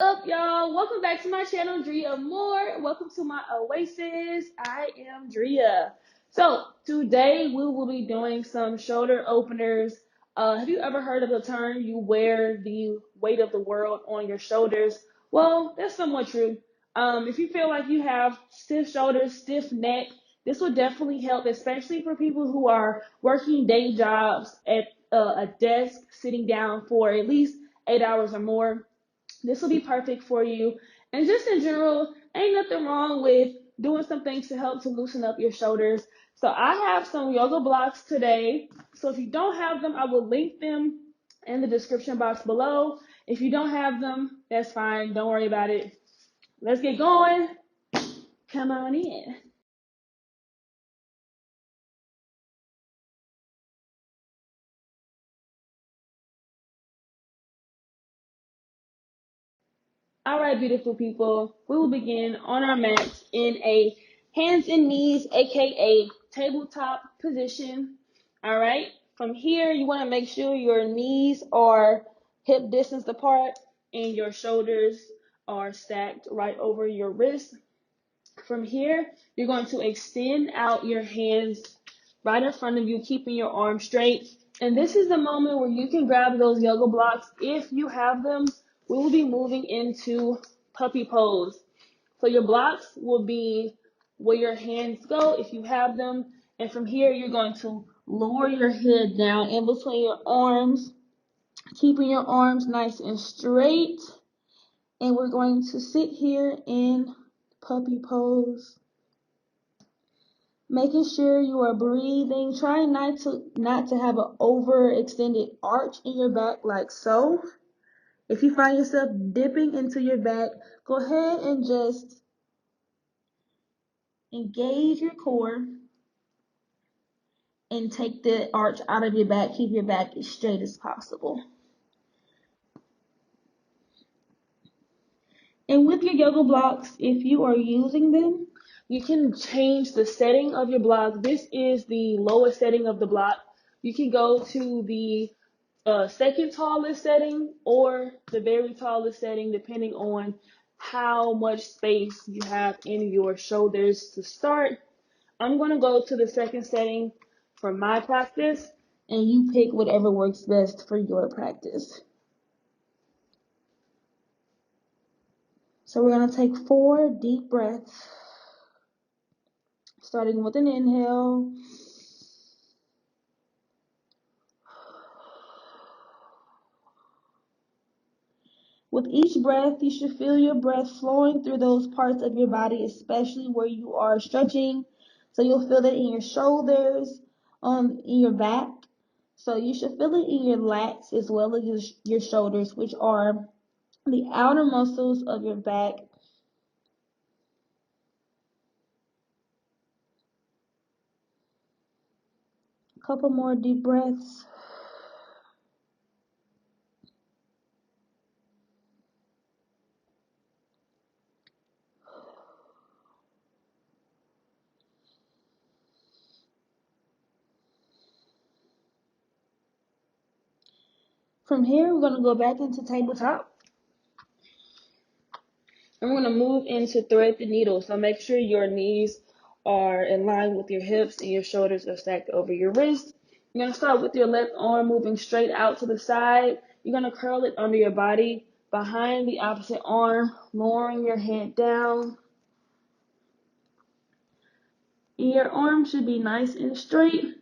Up, y'all? Welcome back to my channel, Drea Moore. Welcome to my Oasis. I am Drea. So today we will be doing some shoulder openers. Have you ever heard of the term "you wear the weight of the world on your shoulders"? Well, that's somewhat true. If you feel like you have stiff shoulders, stiff neck, this will definitely help, especially for people who are working day jobs at a desk, sitting down for at least 8 hours or more. This will be perfect for you. And just in general, ain't nothing wrong with doing some things to help to loosen up your shoulders. So I have some yoga blocks today. So if you don't have them, I will link them in the description box below. If you don't have them, that's fine. Don't worry about it. Let's get going. Come on in. All right, beautiful people. We will begin on our mats in a hands and knees, aka tabletop position. All right. From here, you want to make sure your knees are hip distance apart and your shoulders are stacked right over your wrist. From here, you're going to extend out your hands right in front of you, keeping your arms straight. And this is the moment where you can grab those yoga blocks if you have them. We will be moving into puppy pose. So your blocks will be where your hands go if you have them. And from here, you're going to lower your head down in between your arms, keeping your arms nice and straight. And we're going to sit here in puppy pose, making sure you are breathing. Try not to have an overextended arch in your back like so. If you find yourself dipping into your back, go ahead and just engage your core and take the arch out of your back. Keep your back as straight as possible. And with your yoga blocks, if you are using them, you can change the setting of your block. This is the lowest setting of the block. You can go to the second tallest setting or the very tallest setting, depending on how much space you have in your shoulders to start. I'm going to go to the second setting for my practice, and you pick whatever works best for your practice. So we're going to take 4 deep breaths, starting with an inhale. With each breath, you should feel your breath flowing through those parts of your body, especially where you are stretching. So you'll feel that in your shoulders, in your back. So you should feel it in your lats as well as your shoulders, which are the outer muscles of your back. A couple more deep breaths. From here, we're going to go back into tabletop. And we're going to move into thread the needle. So make sure your knees are in line with your hips and your shoulders are stacked over your wrist. You're going to start with your left arm moving straight out to the side. You're going to curl it under your body behind the opposite arm, lowering your head down. Your arm should be nice and straight.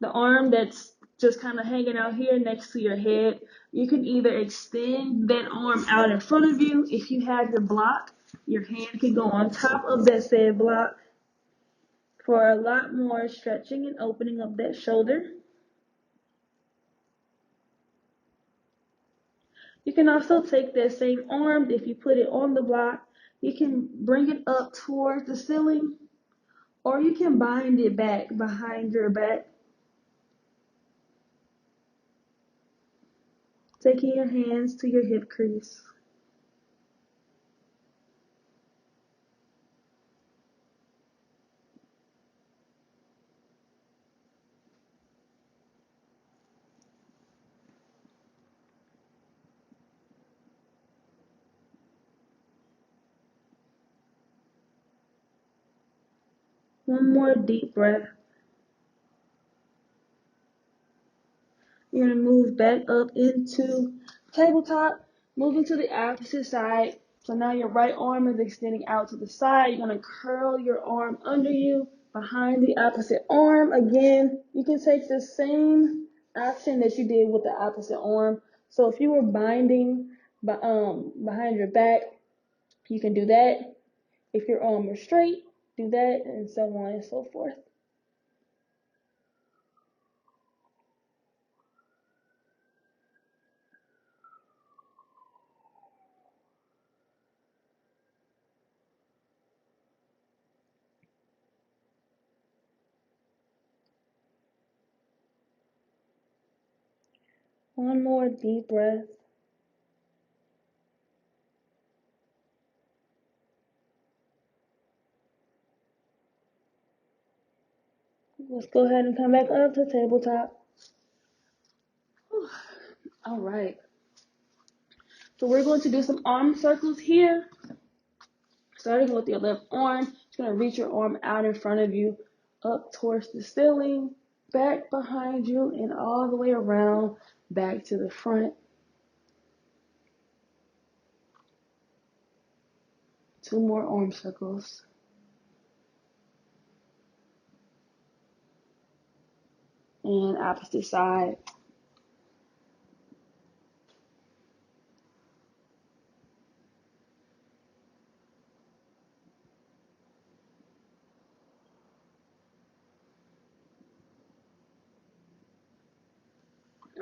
The arm that's just kind of hanging out here next to your head, you can either extend that arm out in front of you. If you have your block, your hand can go on top of that said block for a lot more stretching and opening of that shoulder. You can also take that same arm, if you put it on the block, you can bring it up towards the ceiling, or you can bind it back behind your back, taking your hands to your hip crease. One more deep breath. You're going to move back up into tabletop, moving to the opposite side. So now your right arm is extending out to the side. You're going to curl your arm under you, behind the opposite arm. Again, you can take the same action that you did with the opposite arm. So if you were binding behind your back, you can do that. If your arm was straight, do that, and so on and so forth. One more deep breath. Let's go ahead and come back up to tabletop. All right. So we're going to do some arm circles here. Starting with your left arm, you're going to reach your arm out in front of you, up towards the ceiling, back behind you, and all the way around, back to the front. Two more arm circles. And opposite side.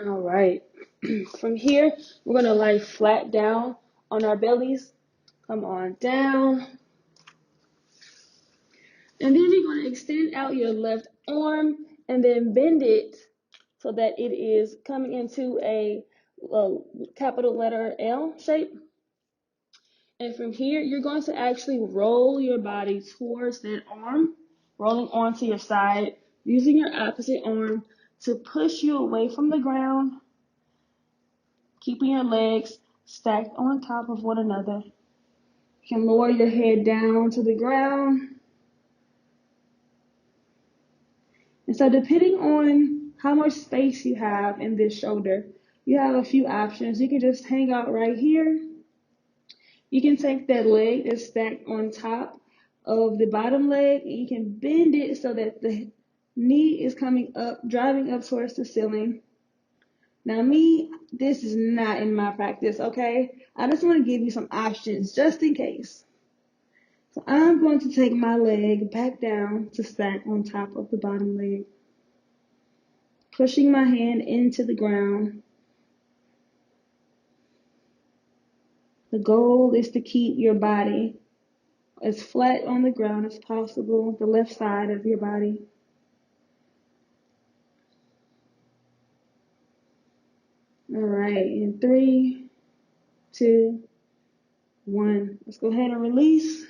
All right. From here, we're going to lie flat down on our bellies. Come on down. And then you're going to extend out your left arm and then bend it so that it is coming into a capital letter L shape. And from here, you're going to actually roll your body towards that arm, rolling onto your side, using your opposite arm to push you away from the ground, keeping your legs stacked on top of one another. You can lower your head down to the ground. And so depending on how much space you have in this shoulder, you have a few options. You can just hang out right here. You can take that leg that's stacked on top of the bottom leg and you can bend it so that the knee is coming up, driving up towards the ceiling. Now this is not in my practice, okay? I just want to give you some options just in case. So I'm going to take my leg back down to stack on top of the bottom leg, pushing my hand into the ground. The goal is to keep your body as flat on the ground as possible, the left side of your body. All right, in 3, 2, 1. Let's go ahead and release.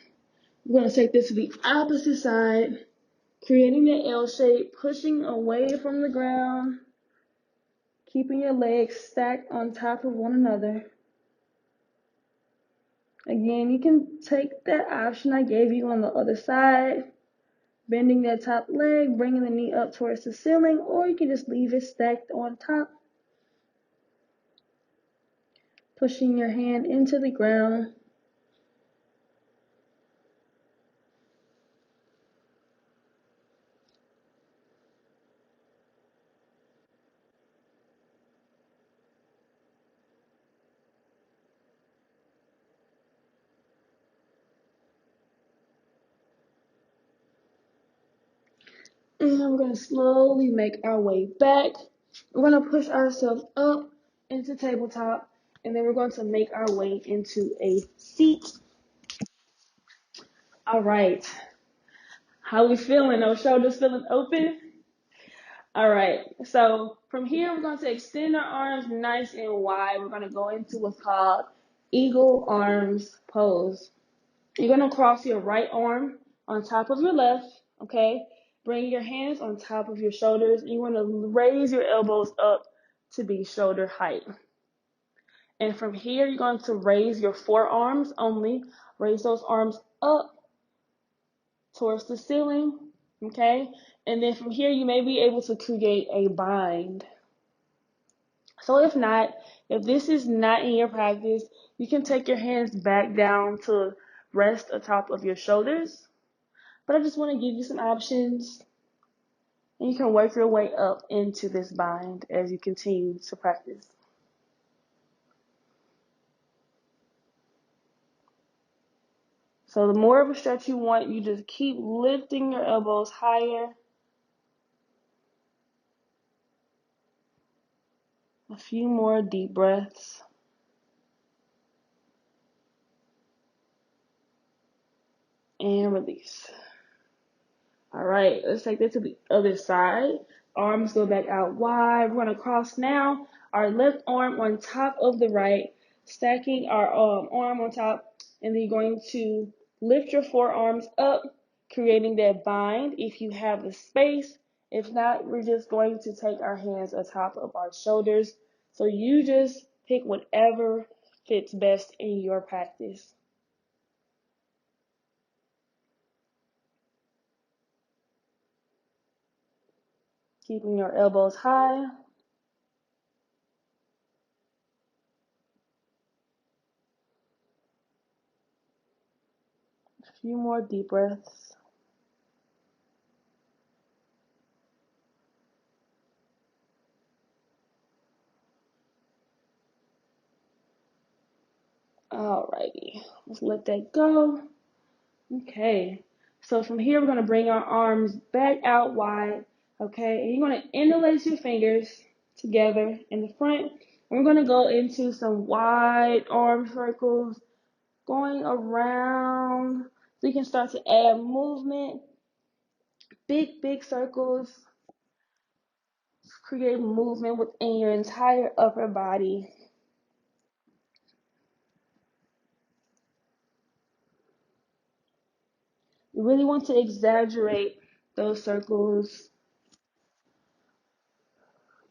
We're going to take this to the opposite side, creating the L shape, pushing away from the ground, keeping your legs stacked on top of one another. Again, you can take that option I gave you on the other side, bending that top leg, bringing the knee up towards the ceiling, or you can just leave it stacked on top, pushing your hand into the ground. And we're going to slowly make our way back. We're going to push ourselves up into tabletop, and then we're going to make our way into a seat. All right. How we feeling? Those shoulders feeling open? All right. So from here, we're going to extend our arms nice and wide. We're going to go into what's called eagle arms pose. You're going to cross your right arm on top of your left, okay? Bring your hands on top of your shoulders. You want to raise your elbows up to be shoulder height. And from here, you're going to raise your forearms only. Raise those arms up towards the ceiling. Okay, and then from here you may be able to create a bind. So if this is not in your practice, you can take your hands back down to rest atop of your shoulders. But I just want to give you some options, and you can work your way up into this bind as you continue to practice. So the more of a stretch you want, you just keep lifting your elbows higher. A few more deep breaths. And release. All right, let's take that to the other side. Arms go back out wide. We're going to cross now. Our left arm on top of the right, stacking our arm on top, and then you're going to lift your forearms up, creating that bind if you have the space. If not, we're just going to take our hands atop of our shoulders. So you just pick whatever fits best in your practice. Keeping your elbows high. A few more deep breaths. Alrighty, let's let that go. Okay, so from here we're going to bring our arms back out wide. Okay, and you're going to interlace your fingers together in the front. And we're going to go into some wide arm circles going around. So you can start to add movement. Big circles. Create movement within your entire upper body. You really want to exaggerate those circles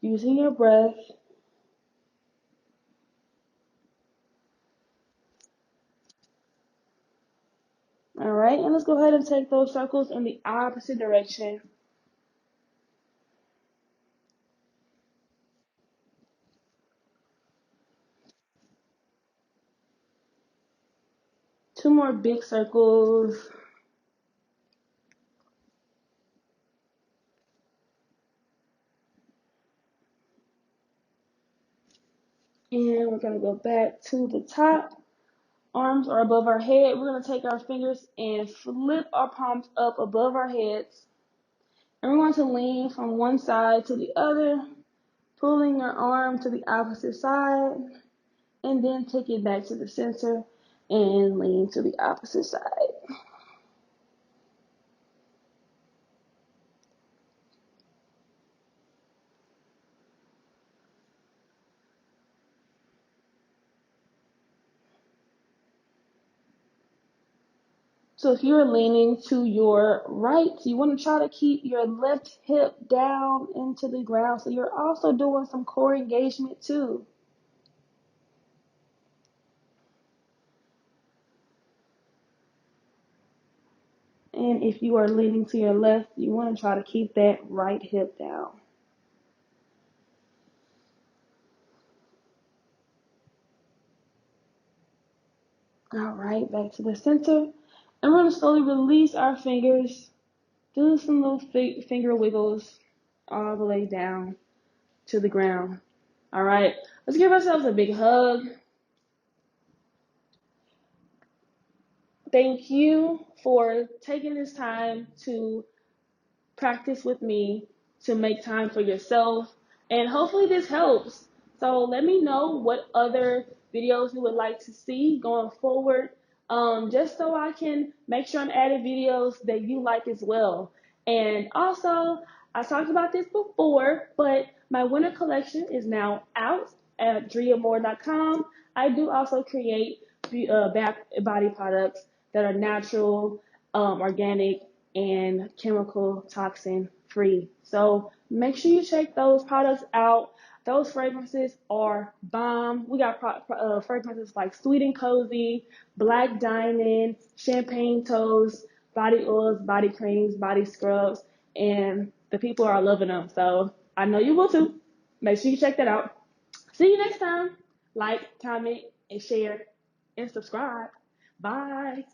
using your breath. All right, and let's go ahead and take those circles in the opposite direction. Two more big circles. And we're going to go back to the top. Arms are above our head. We're going to take our fingers and flip our palms up above our heads. And we're going to lean from one side to the other, pulling our arm to the opposite side, and then take it back to the center and lean to the opposite side. So if you're leaning to your right, you want to try to keep your left hip down into the ground. So you're also doing some core engagement too. And if you are leaning to your left, you want to try to keep that right hip down. All right, back to the center. And we're going to slowly release our fingers. Do some little finger wiggles all the way down to the ground. All right, let's give ourselves a big hug. Thank you for taking this time to practice with me, to make time for yourself, and hopefully this helps. So let me know what other videos you would like to see going forward, just so I can make sure I'm adding videos that you like as well. And also, I talked about this before, but my winter collection is now out at driamore.com. I do also create bath body products that are natural, organic, and chemical toxin free. So make sure you check those products out. Those fragrances are bomb. We got fragrances like Sweet and Cozy, Black Diamond, Champagne Toast, body oils, body creams, body scrubs, and the people are loving them. So I know you will too. Make sure you check that out. See you next time. Like, comment, and share, and subscribe. Bye.